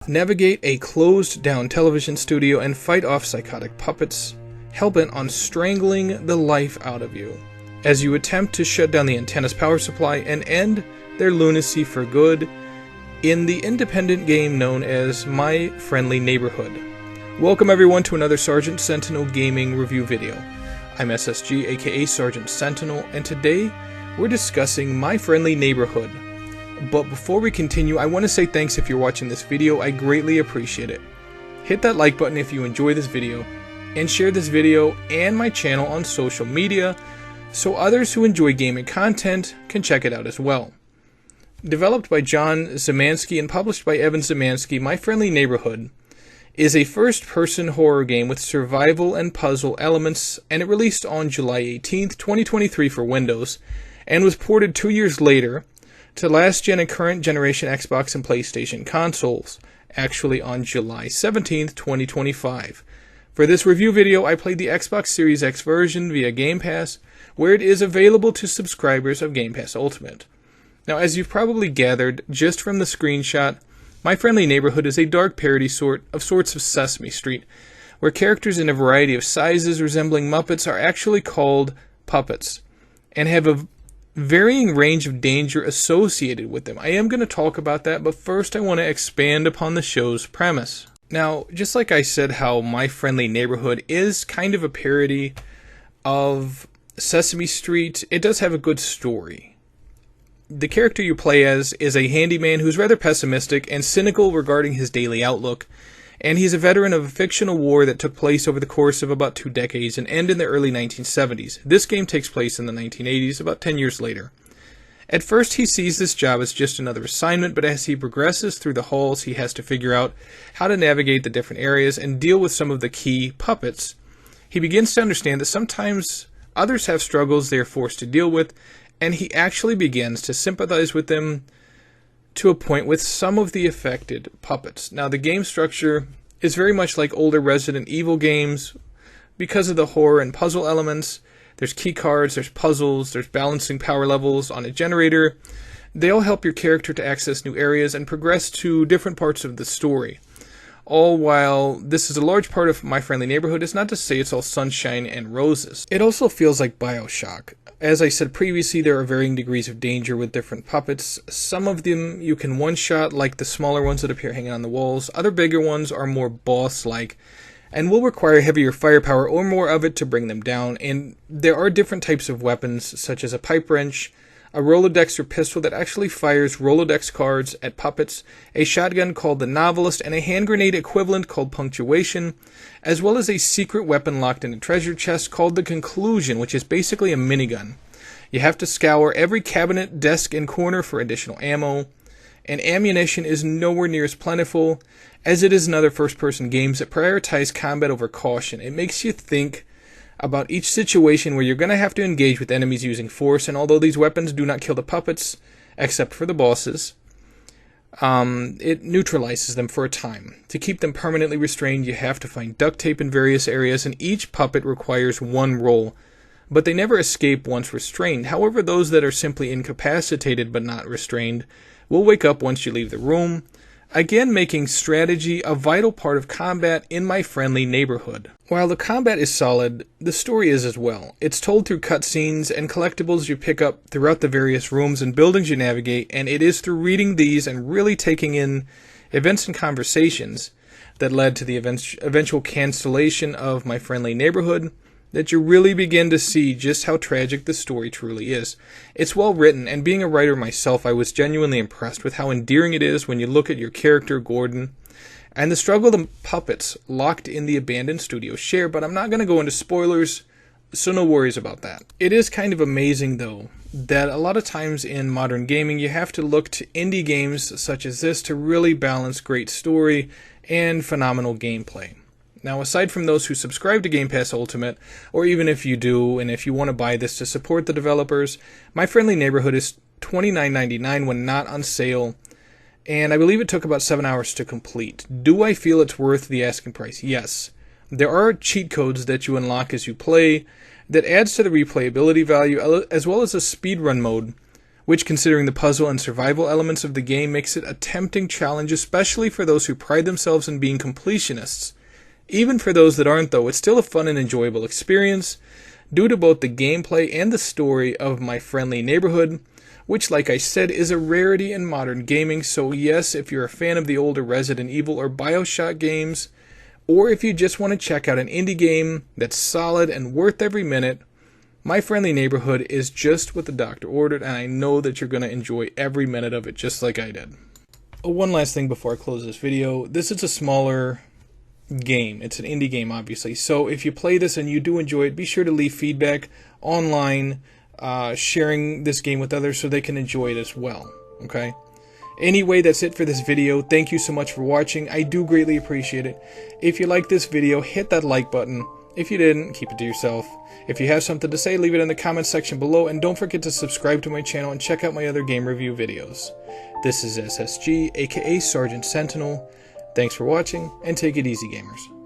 Navigate a closed-down television studio and fight off psychotic puppets, hell-bent on strangling the life out of you, as you attempt to shut down the antenna's power supply and end their lunacy for good in the independent game known as My Friendly Neighborhood. Welcome everyone to another Sergeant Sentinel gaming review video. I'm SSG, aka Sergeant Sentinel, and today we're discussing My Friendly Neighborhood. But before we continue, I want to say thanks if you're watching this video. I greatly appreciate it. Hit that like button if you enjoy this video, and share this video and my channel on social media so others who enjoy gaming content can check it out as well. Developed by John Zemansky and published by Evan Zemansky, My Friendly Neighborhood is a first-person horror game with survival and puzzle elements, and it released on July 18th, 2023 for Windows, and was ported 2 years later to last-gen and current-generation Xbox and PlayStation consoles, actually on July 17th, 2025. For this review video, I played the Xbox Series X version via Game Pass, where it is available to subscribers of Game Pass Ultimate. Now, as you've probably gathered just from the screenshot, My Friendly Neighborhood is a dark parody of sorts of Sesame Street, where characters in a variety of sizes resembling Muppets are actually called puppets, and have a varying range of danger associated with them. I am going to talk about that, but first I want to expand upon the show's premise. Now, just like I said how My Friendly Neighborhood is kind of a parody of Sesame Street, it does have a good story. The character you play as is a handyman who's rather pessimistic and cynical regarding his daily outlook, and he's a veteran of a fictional war that took place over the course of about 2 decades and ended in the early 1970s. This game takes place in the 1980s, about 10 years later. At first, he sees this job as just another assignment, but as he progresses through the halls, he has to figure out how to navigate the different areas and deal with some of the key puppets. He begins to understand that sometimes others have struggles they are forced to deal with, and he actually begins to sympathize with them to a point with some of the affected puppets. Now, the game structure is very much like older Resident Evil games because of the horror and puzzle elements. There's key cards, there's puzzles, there's balancing power levels on a generator. They all help your character to access new areas and progress to different parts of the story. All while this is a large part of My Friendly Neighborhood, it's not to say it's all sunshine and roses. It also feels like BioShock. As I said previously, there are varying degrees of danger with different puppets. Some of them you can one-shot, like the smaller ones that appear hanging on the walls. Other bigger ones are more boss-like and will require heavier firepower or more of it to bring them down. And there are different types of weapons, such as a pipe wrench, a Rolodex or pistol that actually fires Rolodex cards at puppets, a shotgun called the Novelist, and a hand grenade equivalent called Punctuation, as well as a secret weapon locked in a treasure chest called the Conclusion, which is basically a minigun. You have to scour every cabinet, desk, and corner for additional ammo, and ammunition is nowhere near as plentiful as it is in other first-person games that prioritize combat over caution. It makes you think about each situation where you're going to have to engage with enemies using force, and although these weapons do not kill the puppets, except for the bosses, it neutralizes them for a time. To keep them permanently restrained, you have to find duct tape in various areas, and each puppet requires one roll, but they never escape once restrained. However, those that are simply incapacitated but not restrained will wake up once you leave the room, again making strategy a vital part of combat in My Friendly Neighborhood. While the combat is solid, the story is as well. It's told through cutscenes and collectibles you pick up throughout the various rooms and buildings you navigate, and it is through reading these and really taking in events and conversations that led to the eventual cancellation of My Friendly Neighborhood that you really begin to see just how tragic the story truly is. It's well written, and being a writer myself, I was genuinely impressed with how endearing it is when you look at your character, Gordon, and the struggle the puppets locked in the abandoned studio share, but I'm not going to go into spoilers, so no worries about that. It is kind of amazing, though, that a lot of times in modern gaming you have to look to indie games such as this to really balance great story and phenomenal gameplay. Now, aside from those who subscribe to Game Pass Ultimate, or even if you do, and if you want to buy this to support the developers, My Friendly Neighborhood is $29.99 when not on sale, and I believe it took about 7 hours to complete. Do I feel it's worth the asking price? Yes. There are cheat codes that you unlock as you play that adds to the replayability value, as well as a speedrun mode, which, considering the puzzle and survival elements of the game, makes it a tempting challenge, especially for those who pride themselves in being completionists. Even for those that aren't, though, it's still a fun and enjoyable experience, due to both the gameplay and the story of My Friendly Neighborhood, which, like I said, is a rarity in modern gaming. So yes, if you're a fan of the older Resident Evil or BioShock games, or if you just want to check out an indie game that's solid and worth every minute, My Friendly Neighborhood is just what the doctor ordered, and I know that you're going to enjoy every minute of it just like I did. One last thing before I close this video. This is a smaller game. It's an indie game, obviously. So if you play this and you do enjoy it, be sure to leave feedback online, sharing this game with others so they can enjoy it as well. Okay? Anyway, that's it for this video. Thank you so much for watching. I do greatly appreciate it. If you like this video, hit that like button. If you didn't, keep it to yourself. If you have something to say, leave it in the comments section below, and don't forget to subscribe to my channel and check out my other game review videos. This is SSG, aka Sergeant Sentinel. Thanks for watching, and take it easy, gamers.